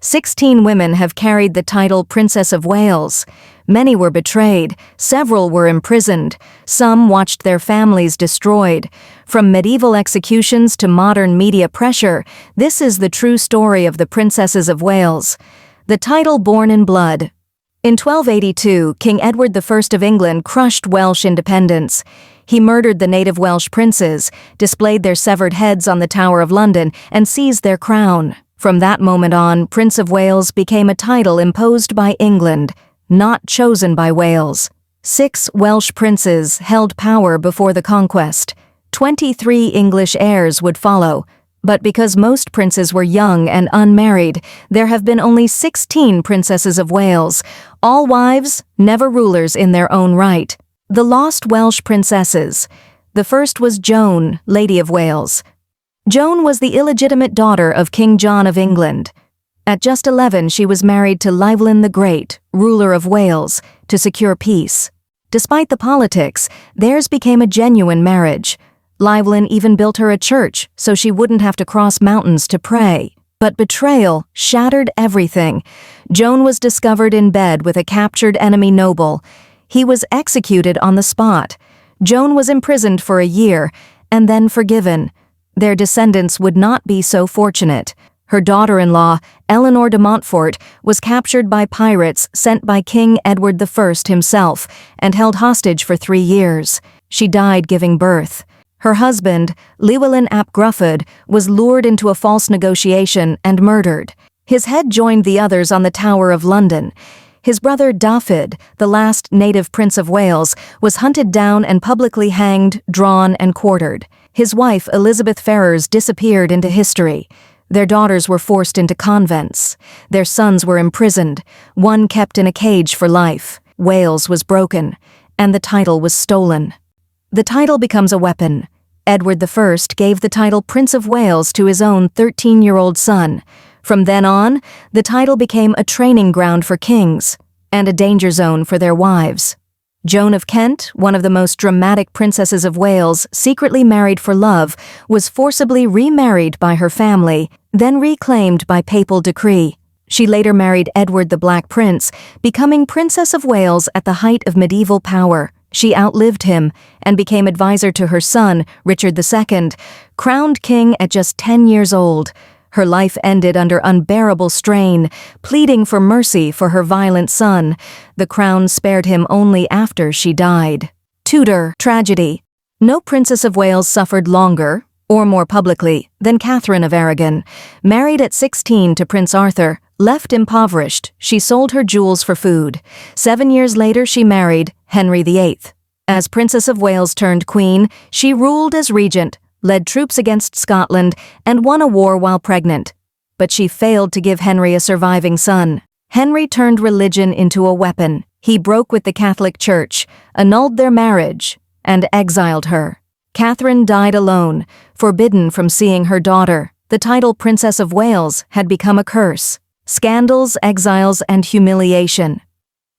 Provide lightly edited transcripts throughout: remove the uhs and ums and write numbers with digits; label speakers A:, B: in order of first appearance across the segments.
A: 16 women have carried the title Princess of Wales. Many were betrayed, several were imprisoned, some watched their families destroyed. From medieval executions to modern media pressure, this is the true story of the Princesses of Wales. The title born in blood. In 1282, King Edward I of England crushed Welsh independence. He murdered the native Welsh princes, displayed their severed heads on the Tower of London, and seized their crown. From that moment on, Prince of Wales became a title imposed by England, not chosen by Wales. 6 Welsh princes held power before the conquest. 23 English heirs would follow. But because most princes were young and unmarried, there have been only 16 Princesses of Wales, all wives, never rulers in their own right. The lost Welsh princesses. The first was Joan, Lady of Wales. Joan was the illegitimate daughter of King John of England. At just 11, she was married to Llywelyn the Great, ruler of Wales, to secure peace. Despite the politics, theirs became a genuine marriage. Llywelyn even built her a church so she wouldn't have to cross mountains to pray. But betrayal shattered everything. Joan was discovered in bed with a captured enemy noble. He was executed on the spot. Joan was imprisoned for a year, and then forgiven. Their descendants would not be so fortunate. Her daughter-in-law, Eleanor de Montfort, was captured by pirates sent by King Edward I himself and held hostage for 3 years. She died giving birth. Her husband, Llywelyn ap Gruffydd, was lured into a false negotiation and murdered. His head joined the others on the Tower of London. His brother Dafydd, the last native Prince of Wales, was hunted down and publicly hanged, drawn, and quartered. His wife, Elizabeth Ferrers, disappeared into history. Their daughters were forced into convents. Their sons were imprisoned, one kept in a cage for life. Wales was broken, and the title was stolen. The title becomes a weapon. Edward I gave the title Prince of Wales to his own 13-year-old son. From then on, the title became a training ground for kings, and a danger zone for their wives. Joan of Kent, one of the most dramatic princesses of Wales, secretly married for love, was forcibly remarried by her family, then reclaimed by papal decree. She later married Edward the Black Prince, becoming Princess of Wales at the height of medieval power. She outlived him and became advisor to her son, Richard II, crowned king at just 10 years old. Her life ended under unbearable strain, pleading for mercy for her violent son. The crown spared him only after she died. Tudor tragedy. No Princess of Wales suffered longer, or more publicly, than Catherine of Aragon. Married at 16 to Prince Arthur, left impoverished, she sold her jewels for food. 7 years later she married Henry VIII. As Princess of Wales turned queen, she ruled as regent, led troops against Scotland, and won a war while pregnant. But she failed to give Henry a surviving son. Henry turned religion into a weapon. He broke with the Catholic Church, annulled their marriage, and exiled her. Catherine died alone, forbidden from seeing her daughter. The title Princess of Wales had become a curse. Scandals, exiles, and humiliation.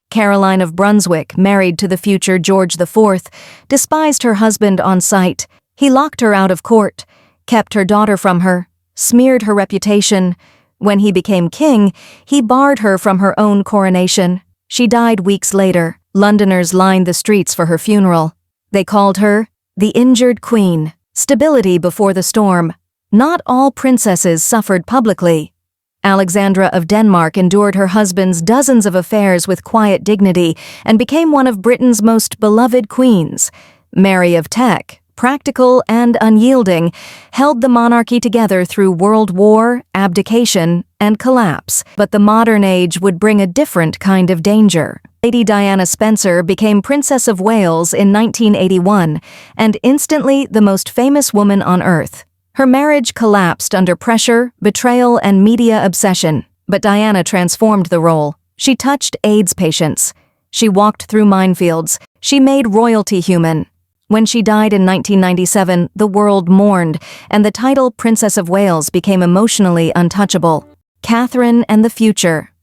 A: Caroline of Brunswick, married to the future George IV, despised her husband on sight. He locked her out of court, kept her daughter from her, smeared her reputation. When he became king, he barred her from her own coronation. She died weeks later. Londoners lined the streets for her funeral. They called her the injured queen. Stability before the storm. Not all princesses suffered publicly. Alexandra of Denmark endured her husband's dozens of affairs with quiet dignity and became one of Britain's most beloved queens. Mary of Teck, practical and unyielding, held the monarchy together through World War, abdication, and collapse. But the modern age would bring a different kind of danger. Lady Diana Spencer became Princess of Wales in 1981, and instantly the most famous woman on earth. Her marriage collapsed under pressure, betrayal, and media obsession, but Diana transformed the role. She touched AIDS patients. She walked through minefields. She made royalty human. When she died in 1997, the world mourned, and the title Princess of Wales became emotionally untouchable. Catherine and the future.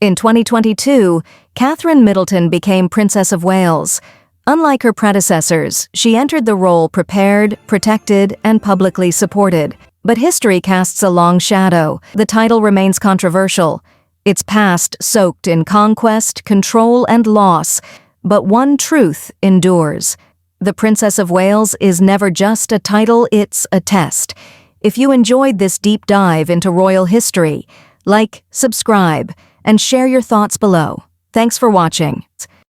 A: In 2022, Catherine Middleton became Princess of Wales. Unlike her predecessors, she entered the role prepared, protected, and publicly supported. But history casts a long shadow. The title remains controversial. its past soaked in conquest, control, and loss, but one truth endures. The Princess of Wales is never just a title, it's a test. If you enjoyed this deep dive into royal history, like, subscribe, and share your thoughts below. Thanks for watching.